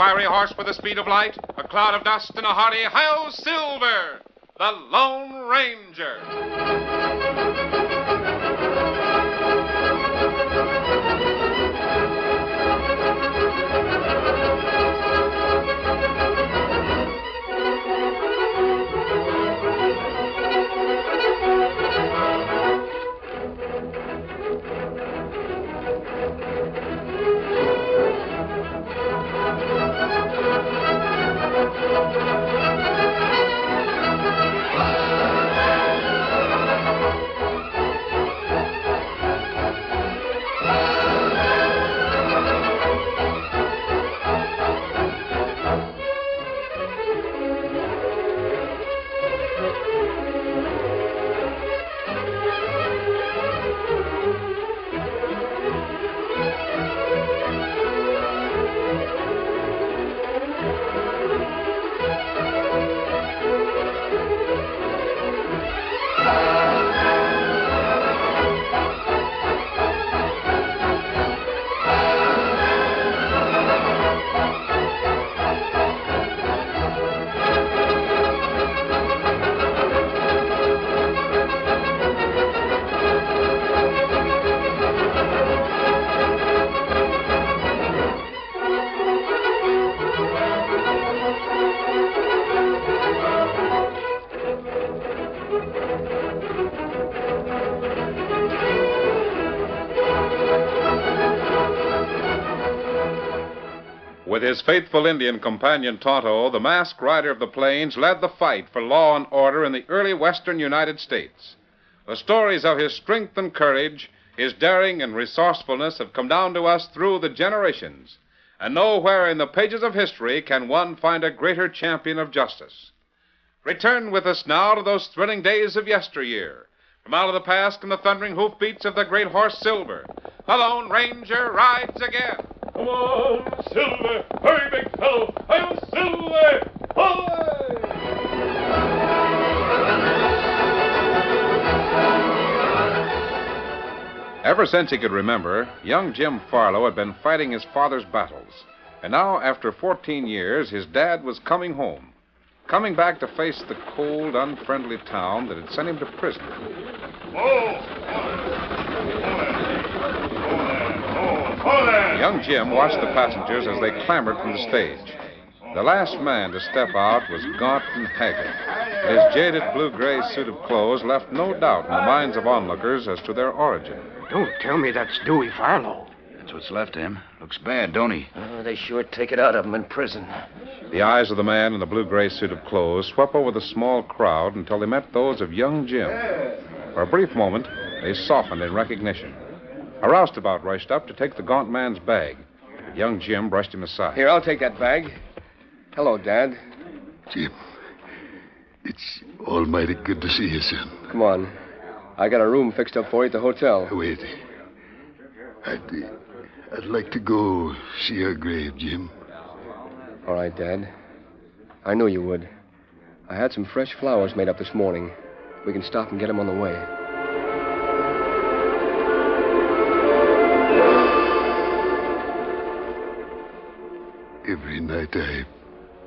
fiery horse with the speed of light, a cloud of dust, and a hearty "Hi-Yo Silver," the Lone Ranger. With his faithful Indian companion Tonto, the masked rider of the plains led the fight for law and order in the early western United States. The stories of his strength and courage, his daring and resourcefulness have come down to us through the generations. And nowhere in the pages of history can one find a greater champion of justice. Return with us now to those thrilling days of yesteryear. From out of the past come the thundering hoofbeats of the great horse Silver. The Lone Ranger rides again. Come on, Silver! Hurry, big fellow! I'm Silver! Away! Ever since he could remember, young Jim Farlow had been fighting his father's battles. And now, after 14 years, his dad was coming home. Coming back to face the cold, unfriendly town that had sent him to prison. Young Jim watched the passengers as they clambered from the stage. The last man to step out was gaunt and haggard. His jaded blue-gray suit of clothes left no doubt in the minds of onlookers as to their origin. Don't tell me that's Dewey Farlow. That's what's left of him. Looks bad, don't he? They sure take it out of him in prison. The eyes of the man in the blue-gray suit of clothes swept over the small crowd until they met those of young Jim. For a brief moment, they softened in recognition. A roustabout rushed up to take the gaunt man's bag. Young Jim brushed him aside. Here, I'll take that bag. Hello, Dad. Jim, it's almighty good to see you, son. Come on. I got a room fixed up for you at the hotel. Wait. I'd like to go see her grave, Jim. All right, Dad. I knew you would. I had some fresh flowers made up this morning. We can stop and get them on the way. Every night I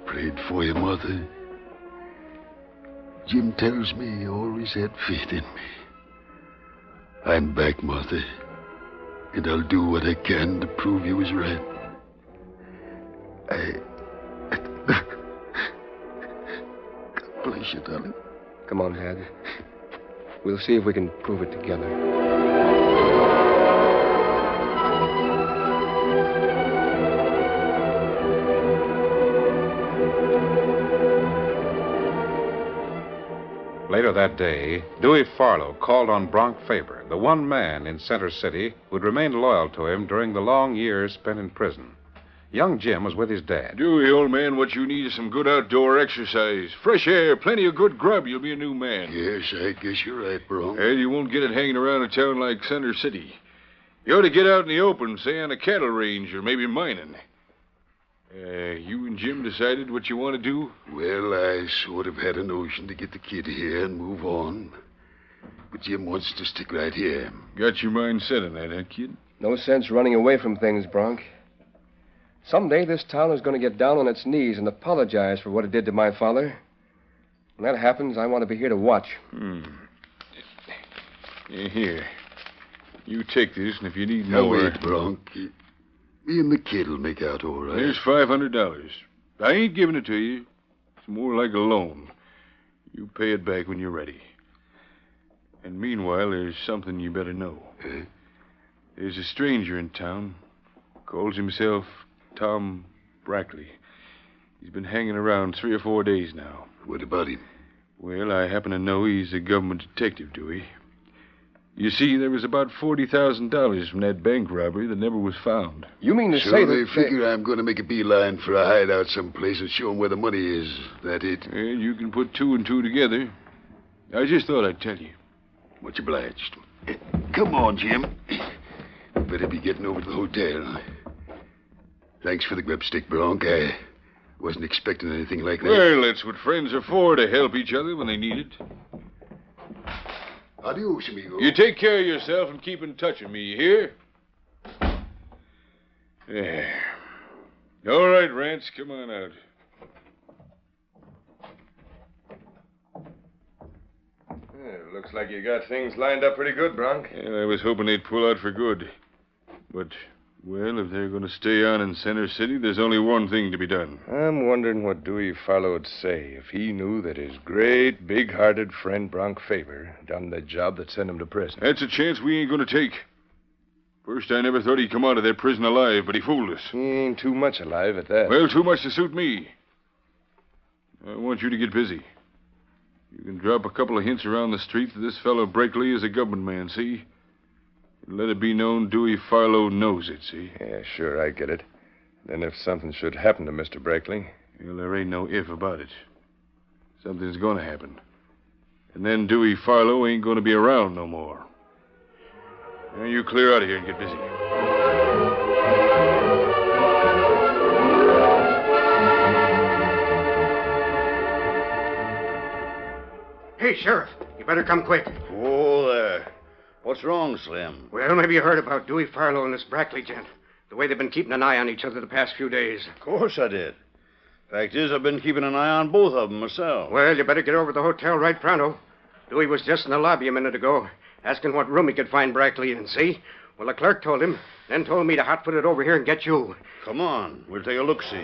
prayed for your mother. Jim tells me you always had faith in me. I'm back, Martha, and I'll do what I can to prove you was right. God bless you, darling. Come on, Dad. We'll see if we can prove it together. Later that day, Dewey Farlow called on Bronk Faber, the one man in Center City who'd remained loyal to him during the long years spent in prison. Young Jim was with his dad. Dewey, old man, what you need is some good outdoor exercise. Fresh air, plenty of good grub. You'll be a new man. Yes, I guess you're right, bro. And you won't get it hanging around a town like Center City. You ought to get out in the open, say on a cattle range or maybe mining. You and Jim decided what you want to do? Well, I sort of had a notion to get the kid here and move on. But Jim wants to stick right here. Got your mind set on that, huh, kid? No sense running away from things, Bronk. Someday this town is going to get down on its knees and apologize for what it did to my father. When that happens, I want to be here to watch. Here. You take this, and if you need Now, more... wait, Bronk. Me and the kid'll make out all right. Here's $500. I ain't giving it to you. It's more like a loan. You pay it back when you're ready. And meanwhile, there's something you better know. Eh? There's a stranger in town. Calls himself Tom Brackley. He's been hanging around 3 or 4 days now. What about him? Well, I happen to know he's a government detective, Dewey. You see, there was about $40,000 from that bank robbery that never was found. You mean to So say they that... figure I'm going to make a beeline for a hideout someplace and show 'em where the money is. That it? Well, you can put 2 and 2 together. I just thought I'd tell you. Much obliged. Come on, Jim. Better be getting over to the hotel. Thanks for the grub stick, Bronk. I wasn't expecting anything like that. Well, that's what friends are for, to help each other when they need it. Adios, amigo. You take care of yourself and keep in touch with me, you hear? There. All right, Rance, come on out. Looks like you got things lined up pretty good, Bronk. Yeah, I was hoping they'd pull out for good. But, well, if they're going to stay on in Center City, there's only one thing to be done. I'm wondering what Dewey Farlow would say if he knew that his great, big-hearted friend Bronk Faber done the job that sent him to prison. That's a chance we ain't going to take. First, I never thought he'd come out of that prison alive, but he fooled us. He ain't too much alive at that. Well, too much to suit me. I want you to get busy. You can drop a couple of hints around the street that this fellow Brackley is a government man, see? And let it be known Dewey Farlow knows it, see? Yeah, sure, I get it. Then if something should happen to Mr. Brackley... Well, there ain't no if about it. Something's going to happen. And then Dewey Farlow ain't going to be around no more. Now, you clear out of here and get busy. Hey, Sheriff, you better come quick. Oh, there. What's wrong, Slim? Well, maybe you heard about Dewey Farlow and this Brackley gent. The way they've been keeping an eye on each other the past few days. Of course I did. Fact is, I've been keeping an eye on both of them myself. Well, you better get over to the hotel right pronto. Dewey was just in the lobby a minute ago, asking what room he could find Brackley in, see? Well, the clerk told him, then told me to hot-foot it over here and get you. Come on, we'll take a look-see.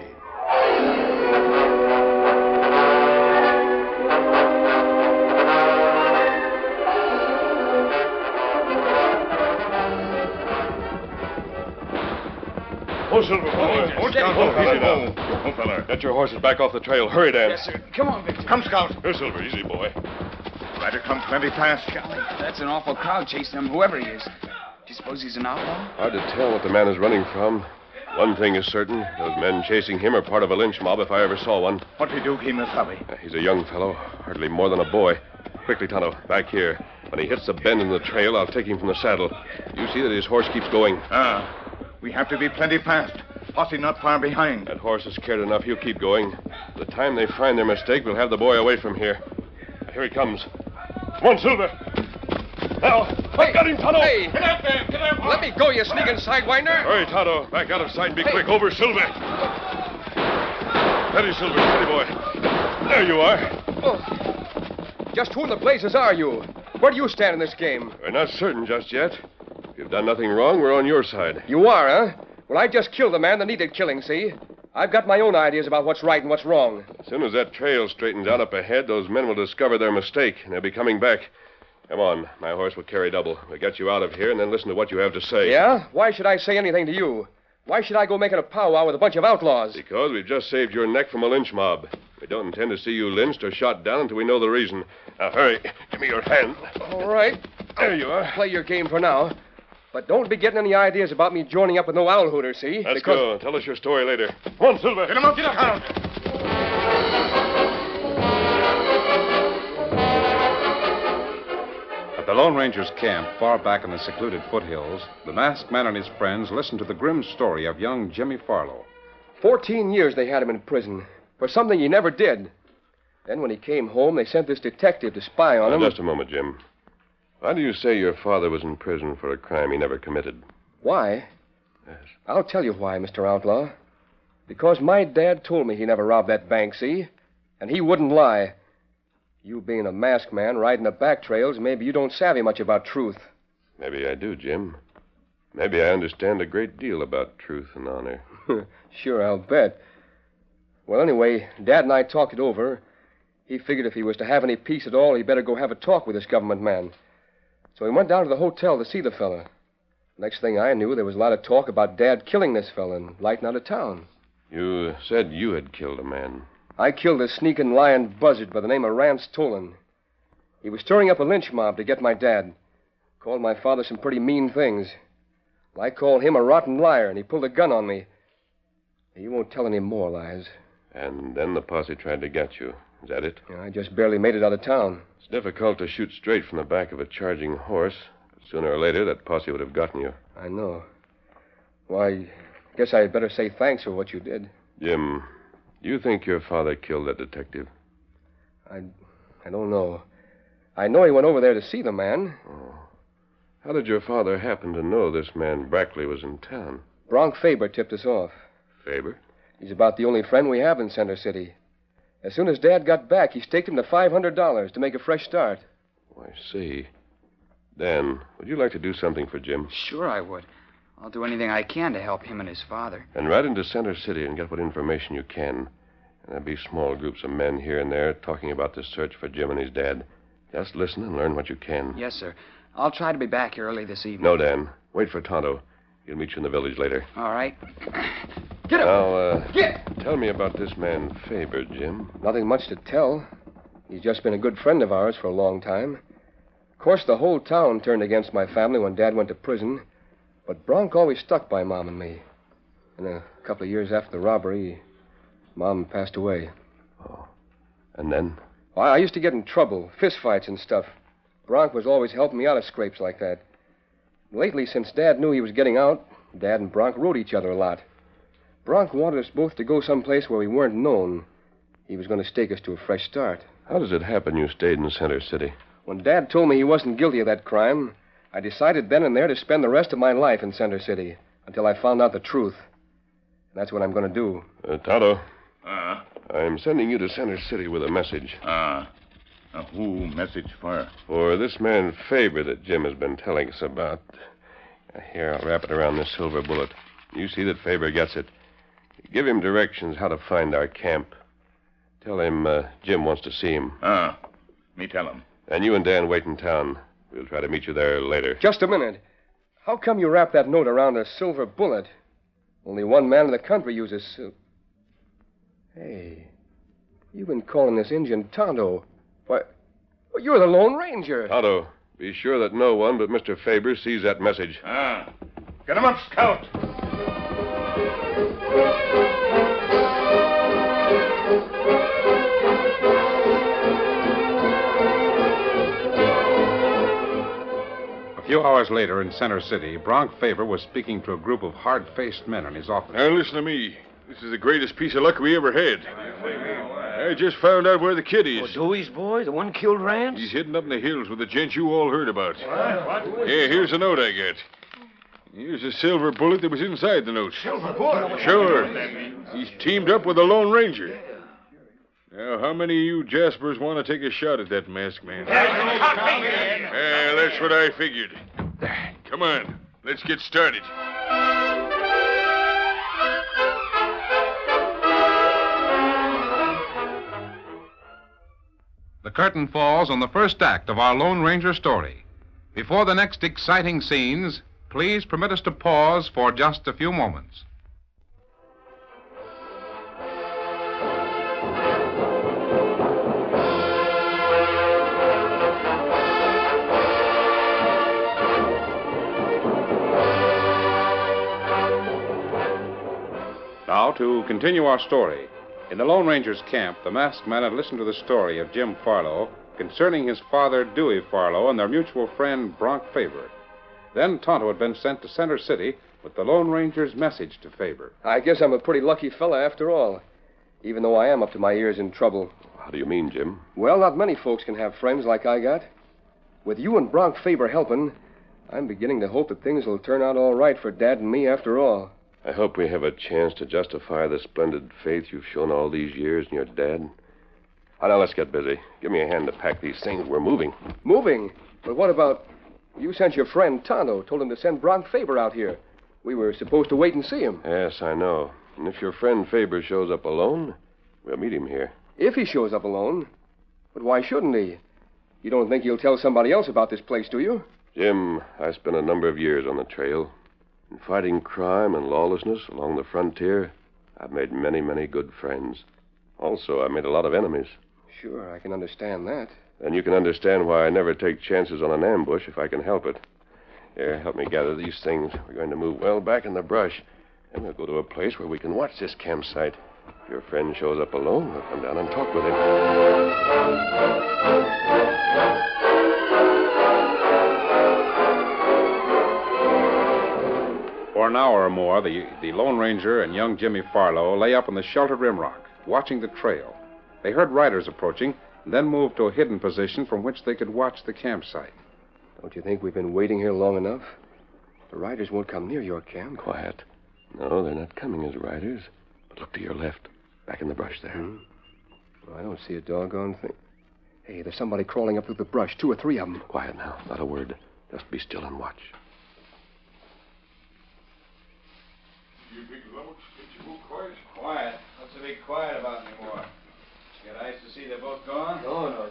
Oh, Silver, Oh, fella. Get your horses back off the trail. Hurry, Dan. Yes, sir. Come on, Victor. Come, Scout. Here, Silver. Easy, boy. Better come plenty fast. Golly, that's an awful crowd chasing him, whoever he is. Do you suppose he's an outlaw? Hard to tell what the man is running from. One thing is certain. Those men chasing him are part of a lynch mob if I ever saw one. What we do, Kimasabi? He's a young fellow, hardly more than a boy. Quickly, Tonto, back here. When he hits the bend in the trail, I'll take him from the saddle. You see that his horse keeps going. We have to be plenty fast. Posse not far behind. That horse is scared enough. He'll keep going. By the time they find their mistake, we'll have the boy away from here. Here he comes. Come on, Silver. Now, I got him, Tonto. Hey. Get out there! Get out! Let me go, you sneaking sidewinder. Hurry, Tonto. Back out of sight and be quick. Over, Silver. Steady, Silver. Steady, boy. There you are. Oh. Just who in the blazes are you? Where do you stand in this game? We're not certain just yet. If you've done nothing wrong, we're on your side. You are, huh? Well, I just killed the man that needed killing, see? I've got my own ideas about what's right and what's wrong. As soon as that trail straightens out up ahead, those men will discover their mistake, and they'll be coming back. Come on. My horse will carry double. We'll get you out of here and then listen to what you have to say. Yeah? Why should I say anything to you? Why should I go making a powwow with a bunch of outlaws? Because we've just saved your neck from a lynch mob. We don't intend to see you lynched or shot down until we know the reason. Now, hurry. Give me your hand. All right. There you are. Play your game for now. But don't be getting any ideas about me joining up with no owl hooter, see? Let's go. Tell us your story later. Come on, Silver. Get him up! Get up! At the Lone Ranger's camp, far back in the secluded foothills, the masked man and his friends listened to the grim story of young Jimmy Farlow. 14 years they had him in prison for something he never did. Then when he came home, they sent this detective to spy on him. Just a moment, Jim. Why do you say your father was in prison for a crime he never committed? Why? Yes. I'll tell you why, Mr. Outlaw. Because my dad told me he never robbed that bank, see? And he wouldn't lie. You being a masked man riding the back trails, maybe you don't savvy much about truth. Maybe I do, Jim. Maybe I understand a great deal about truth and honor. Sure, I'll bet. Well, anyway, Dad and I talked it over. He figured if he was to have any peace at all, he'd better go have a talk with this government man. So he went down to the hotel to see the fella. Next thing I knew, there was a lot of talk about Dad killing this fella and lighting out of town. You said you had killed a man. I killed a sneaking lying buzzard by the name of Rance Tolan. He was stirring up a lynch mob to get my dad. Called my father some pretty mean things. I called him a rotten liar, and he pulled a gun on me. He won't tell any more lies. And then the posse tried to get you. Is that it? Yeah, I just barely made it out of town. It's difficult to shoot straight from the back of a charging horse. Sooner or later, that posse would have gotten you. I know. Why, I guess I'd better say thanks for what you did. Jim, do you think your father killed that detective? I don't know. I know he went over there to see the man. Oh. How did your father happen to know this man Brackley was in town? Bronk Faber tipped us off. Faber? He's about the only friend we have in Center City. As soon as Dad got back, he staked him to $500 to make a fresh start. Oh, I see. Dan, would you like to do something for Jim? Sure I would. I'll do anything I can to help him and his father. And ride into Center City and get what information you can. And there'll be small groups of men here and there talking about the search for Jim and his dad. Just listen and learn what you can. Yes, sir. I'll try to be back here early this evening. No, Dan. Wait for Tonto. He'll meet you in the village later. All right. Get up! Now, Get! Tell me about this man Faber, Jim. Nothing much to tell. He's just been a good friend of ours for a long time. Of course, the whole town turned against my family when Dad went to prison. But Bronk always stuck by Mom and me. And a couple of years after the robbery, Mom passed away. Oh. And then? Well, I used to get in trouble, fistfights and stuff. Bronk was always helping me out of scrapes like that. Lately, since Dad knew he was getting out, Dad and Bronk rode each other a lot. Bronk wanted us both to go someplace where we weren't known. He was going to stake us to a fresh start. How does it happen you stayed in Center City? When Dad told me he wasn't guilty of that crime, I decided then and there to spend the rest of my life in Center City until I found out the truth. And that's what I'm going to do. Tonto. I'm sending you to Center City with a message. Who message for? For this man Faber that Jim has been telling us about. Here, I'll wrap it around this silver bullet. You see that Faber gets it. Give him directions how to find our camp. Tell him Jim wants to see him. Me tell him. And you and Dan wait in town. We'll try to meet you there later. Just a minute. How come you wrap that note around a silver bullet? Only one man in the country uses Hey, you've been calling this Indian Tonto. Why, well, you're the Lone Ranger. Tonto, be sure that no one but Mr. Faber sees that message. Get him up, Scout. A few hours later in Center City, Bronk Faber was speaking to a group of hard-faced men in his office. Now, listen to me. This is the greatest piece of luck we ever had. I just found out where the kid is. Dewey's boy, the one killed Rance? He's hidden up in the hills with the gent you all heard about. What? Yeah, here's a note I got. Here's a silver bullet that was inside the note. Silver bullet? Sure. He's teamed up with the Lone Ranger. Now, how many of you Jaspers want to take a shot at that masked man? That's what I figured. Come on, let's get started. The curtain falls on the first act of our Lone Ranger story. Before the next exciting scenes, please permit us to pause for just a few moments. Now, to continue our story. In the Lone Ranger's camp, the masked man had listened to the story of Jim Farlow concerning his father, Dewey Farlow, and their mutual friend, Bronk Faber. Then Tonto had been sent to Center City with the Lone Ranger's message to Faber. I guess I'm a pretty lucky fella after all, even though I am up to my ears in trouble. How do you mean, Jim? Well, not many folks can have friends like I got. With you and Bronk Faber helping, I'm beginning to hope that things will turn out all right for Dad and me after all. I hope we have a chance to justify the splendid faith you've shown all these years in your dad. Now, let's get busy. Give me a hand to pack these things. We're moving. Moving? But what about... You sent your friend Tonto, told him to send Bronk Faber out here. We were supposed to wait and see him. Yes, I know. And if your friend Faber shows up alone, we'll meet him here. If he shows up alone? But why shouldn't he? You don't think he'll tell somebody else about this place, do you? Jim, I spent a number of years on the trail. In fighting crime and lawlessness along the frontier, I've made many, many good friends. Also, I've made a lot of enemies. Sure, I can understand that. Then you can understand why I never take chances on an ambush if I can help it. Here, help me gather these things. We're going to move well back in the brush. And we'll go to a place where we can watch this campsite. If your friend shows up alone, we'll come down and talk with him. For an hour or more, the Lone Ranger and young Jimmy Farlow lay up on the sheltered rimrock, watching the trail. They heard riders approaching, then moved to a hidden position from which they could watch the campsite. Don't you think we've been waiting here long enough? The riders won't come near your camp. Quiet. No, they're not coming as riders. But look to your left, back in the brush there. Well, I don't see a doggone thing. Hey, there's somebody crawling up through the brush, 2 or 3 of them. Quiet now, not a word. Just be still and watch. You big lummox, get your book quiet. Quiet? What's to be quiet about anymore? You got eyes to see they're both gone? No,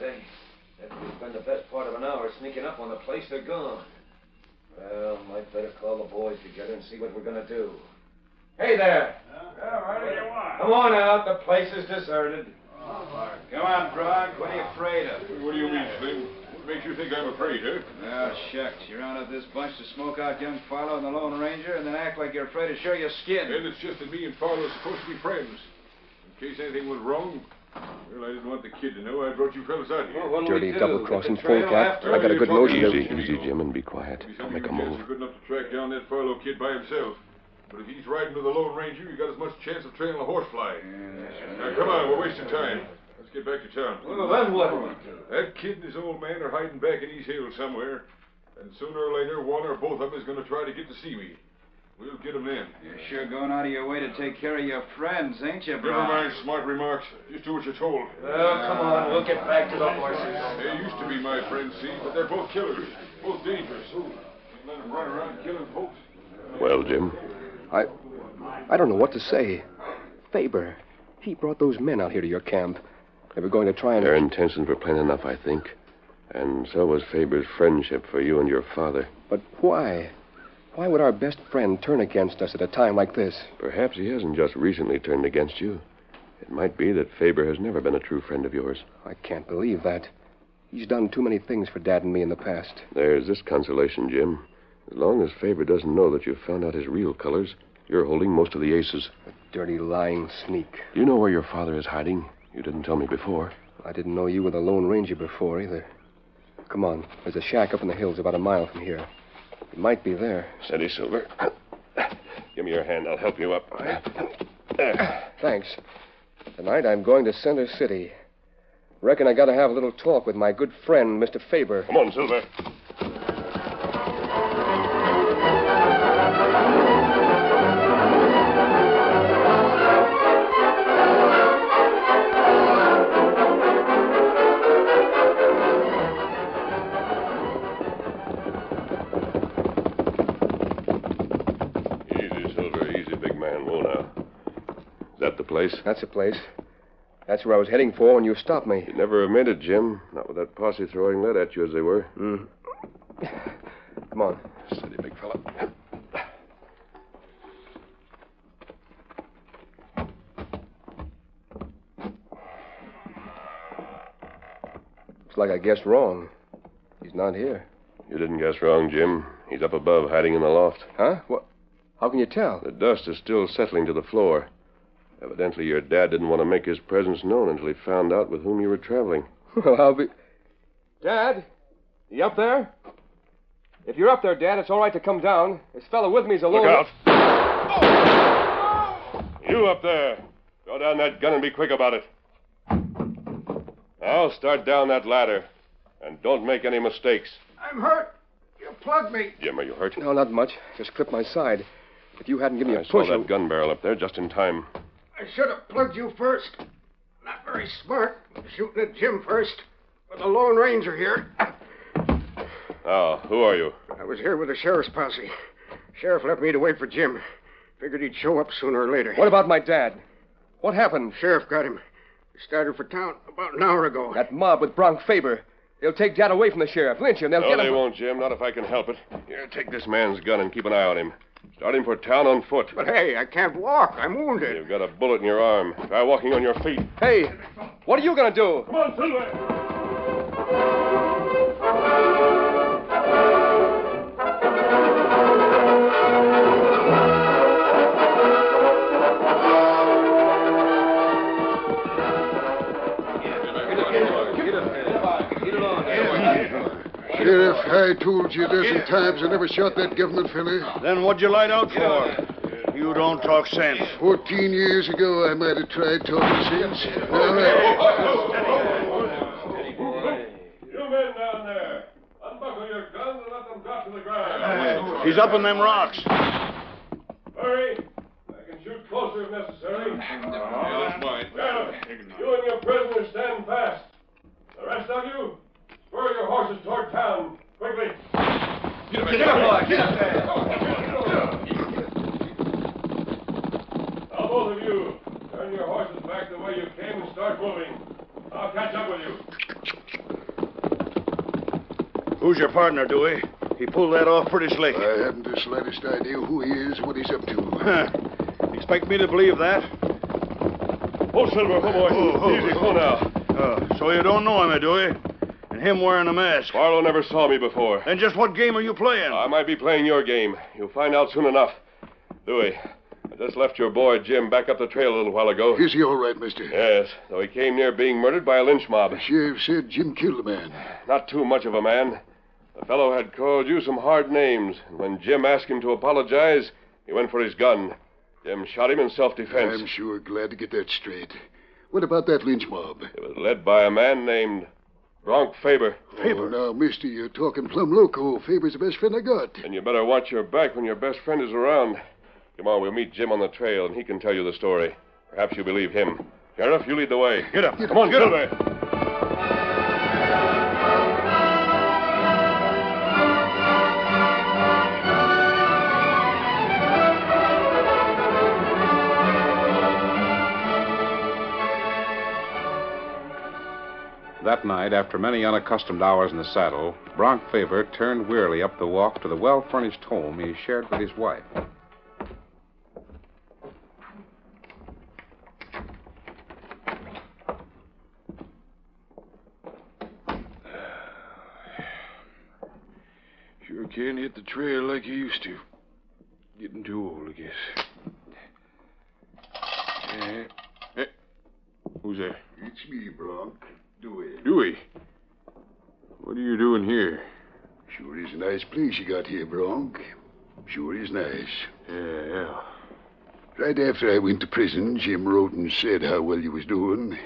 we've spent the best part of an hour sneaking up on the place. They're gone. Well, might better call the boys together and see what we're going to do. Hey there! What do you want? Come on out. The place is deserted. Come on, Bronk. What are you afraid of? What do you mean, Slim? What makes you think I'm afraid, huh? Oh, shucks. You round up this bunch to smoke out young Farlow and the Lone Ranger and then act like you're afraid to show your skin. And it's just that me and Farlow are supposed to be friends. In case anything went wrong, well, I didn't want the kid to know I brought you fellas out here. Well, Dirty double-crossing polecat. I got a good notion of... Easy, Jim, and be quiet. Don't make a move. Good enough to track down that Farlow kid by himself. But if he's riding with the Lone Ranger, you got as much chance of trailing a horsefly. Now, come on, we're wasting time. Let's get back to town. Well, then what? That kid and his old man are hiding back in these hills somewhere. And sooner or later, one or both of them is going to try to get to see me. We'll get them then. You're sure going out of your way to take care of your friends, ain't you, Never Bronk? mind smart remarks. Just do what you're told. Well, come on. We'll get back to the horses. They used to be my friends, see, but they're both killers. Both dangerous. Can't let them run around killing folks. Well, Jim? I don't know what to say. Faber, he brought those men out here to your camp. They were going to try and... Their intentions were plain enough, I think. And so was Faber's friendship for you and your father. But why? Why would our best friend turn against us at a time like this? Perhaps he hasn't just recently turned against you. It might be that Faber has never been a true friend of yours. I can't believe that. He's done too many things for Dad and me in the past. There's this consolation, Jim. As long as Faber doesn't know that you've found out his real colors, you're holding most of the aces. A dirty, lying sneak. You know where your father is hiding? You didn't tell me before. I didn't know you were the Lone Ranger before, either. Come on. There's a shack up in the hills about a mile from here. It might be there. Steady, Silver. Give me your hand. I'll help you up. Thanks. Tonight I'm going to Center City. Reckon I got to have a little talk with my good friend, Mr. Faber. Come on, Silver. Place? That's the place. That's where I was heading for when you stopped me. You'd never have made it, Jim. Not with that posse throwing lead at you as they were. Come on. Steady, big fella. Looks like I guessed wrong. He's not here. You didn't guess wrong, Jim. He's up above, hiding in the loft. Huh? What? How can you tell? The dust is still settling to the floor. Evidently, your dad didn't want to make his presence known until he found out with whom you were traveling. Well, I'll be... Dad? You up there? If you're up there, Dad, it's all right to come down. This fellow with me's alone. Look out. Oh! You up there. Throw down that gun and be quick about it. Now, start down that ladder. And don't make any mistakes. I'm hurt. You plugged me. Jim, are you hurt? No, not much. Just clipped my side. If you hadn't given me a I saw push... that gun barrel up there just in time. I should have plugged you first. Not very smart, shooting at Jim first. But the Lone Ranger here. Oh, who are you? I was here with the sheriff's posse. Sheriff left me to wait for Jim. Figured he'd show up sooner or later. What about my dad? What happened? Sheriff got him. He started for town about an hour ago. That mob with Bronk Faber. They'll take Dad away from the sheriff. Lynch him. They'll No, get they him. won't, Jim. Not if I can help it. Here, take this man's gun and keep an eye on him. Start him for town on foot. But hey, I can't walk. I'm wounded. You've got a bullet in your arm. Try walking on your feet. Hey, what are you going to do? Come on, Silver. Sheriff, I told you a dozen times I never shot that government fella. Then what'd you light out for? You don't talk sense. 14 years ago, I might have tried talking sense. You men down there, unbuckle your guns and let them drop to the ground. He's up in them rocks. Hurry. I can shoot closer if necessary. That's mine. Sheriff, you and your prisoner stand fast. The rest of you, spur your horses toward town. Quickly. Get up, boy. Get up there. Now, both of you, turn your horses back the way you came and start moving. I'll catch up with you. Who's your partner, Dewey? He pulled that off pretty slick. I haven't the slightest idea who he is, what he's up to. Expect me to believe that? Oh, Silver, boy. Easy, go now. So you don't know him, Dewey? And him wearing a mask. Barlow never saw me before. Then just what game are you playing? I might be playing your game. You'll find out soon enough. Dewey, I just left your boy Jim back up the trail a little while ago. Is he all right, mister? Yes, though he came near being murdered by a lynch mob. The sheriff said Jim killed the man. Not too much of a man. The fellow had called you some hard names, and when Jim asked him to apologize, he went for his gun. Jim shot him in self-defense. I'm sure glad to get that straight. What about that lynch mob? It was led by a man named Bronk Faber. Faber? Oh, now, mister, you're talking plumb loco. Faber's the best friend I got. And you better watch your back when your best friend is around. Come on, we'll meet Jim on the trail, and he can tell you the story. Perhaps you'll believe him. Sheriff, you lead the way. Get up. Come on, get Silver. up. That night, after many unaccustomed hours in the saddle, Bronk Faber turned wearily up the walk to the well-furnished home he shared with his wife. Sure can't hit the trail like you used to. Getting too old, I guess. Hey, who's there? It's me, Bronk. Dewey. What are you doing here? Sure is a nice place you got here, Bronk. Sure is nice. Yeah. Right after I went to prison, Jim wrote and said how well you was doing.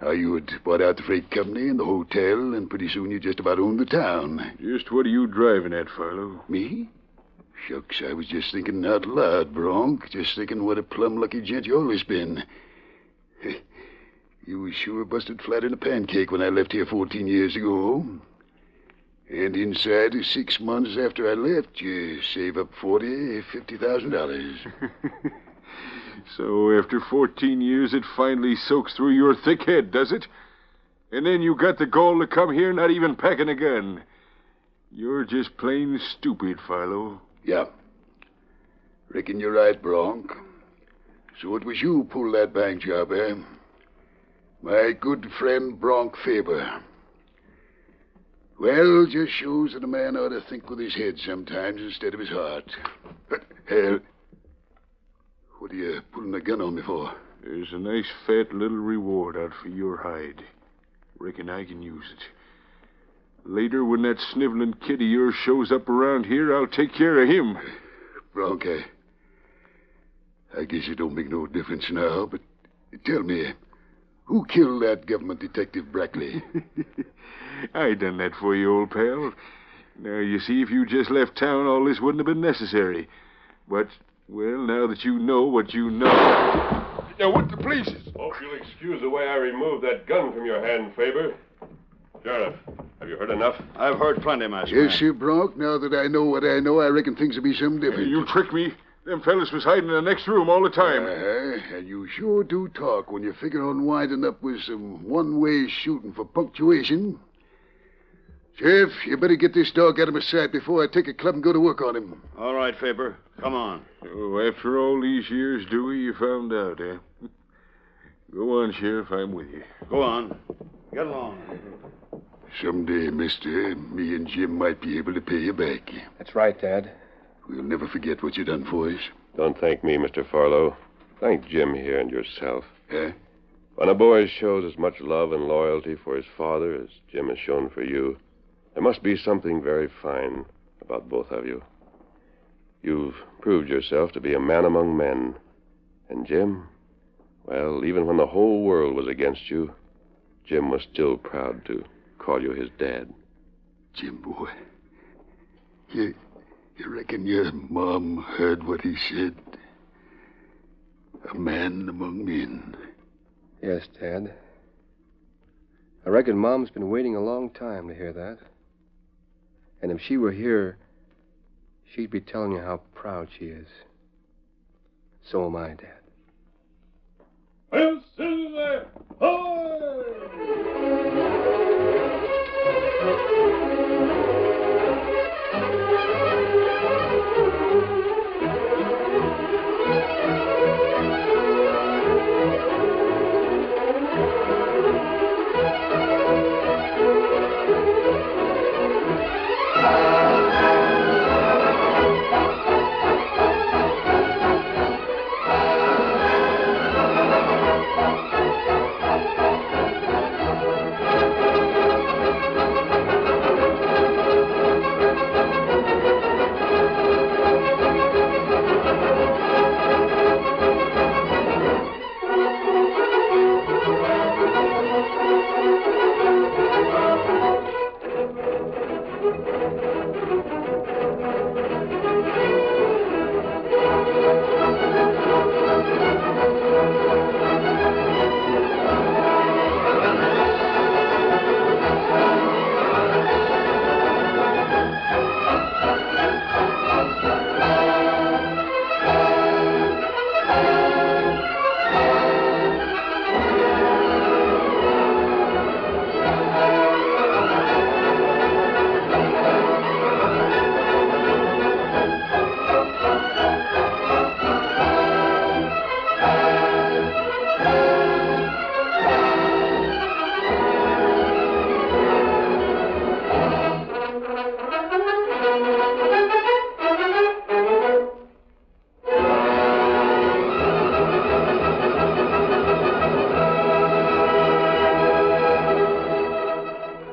How you had bought out the freight company and the hotel, and pretty soon you just about owned the town. Just what are you driving at, Philo? Me? Shucks, I was just thinking out loud, Bronk. Just thinking what a plumb lucky gent you always been. You was sure busted flat in a pancake when I left here 14 years ago. And inside of 6 months after I left, you save up $50,000. So after 14 years, it finally soaks through your thick head, does it? And then you got the gall to come here not even packing a gun. You're just plain stupid, Philo. Yeah. Reckon you're right, Bronk. So it was you pulled that bank job, eh? My good friend Bronk Faber. Well, just shows that a man ought to think with his head sometimes instead of his heart. But, hell, what are you pulling a gun on me for? There's a nice fat little reward out for your hide. Reckon I can use it. Later, when that sniveling kid of yours shows up around here, I'll take care of him. Bronk, I guess it don't make no difference now, but tell me, who killed that government detective Brackley? I done that for you, old pal. Now, you see, if you just left town, all this wouldn't have been necessary. But, well, now that you know what you know... Now, what the blazes? Hope you'll excuse the way I removed that gun from your hand, Faber. Sheriff, have you heard enough? I've heard plenty, Master. Yes, sir, Bronk. Now that I know what I know, I reckon things will be some different. You tricked me. Them fellas was hiding in the next room all the time. And you sure do talk when you figure on winding up with some one-way shooting for punctuation. Sheriff, you better get this dog out of my sight before I take a club and go to work on him. All right, Faber. Come on. Oh, after all these years, Dewey, you found out, eh? Go on, Sheriff. I'm with you. Go on. Get along. Someday, mister, me and Jim might be able to pay you back. That's right, Dad. We'll never forget what you done for us. Don't thank me, Mr. Farlow. Thank Jim here and yourself. Huh? When a boy shows as much love and loyalty for his father as Jim has shown for you, there must be something very fine about both of you. You've proved yourself to be a man among men. And Jim, well, even when the whole world was against you, Jim was still proud to call you his dad. Jim, boy, you reckon your mom heard what he said? A man among men. Yes, Dad. I reckon Mom's been waiting a long time to hear that. And if she were here, she'd be telling you how proud she is. So am I, Dad. I'll sit there.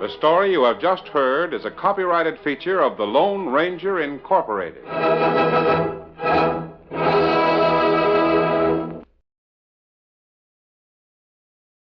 The story you have just heard is a copyrighted feature of the Lone Ranger Incorporated.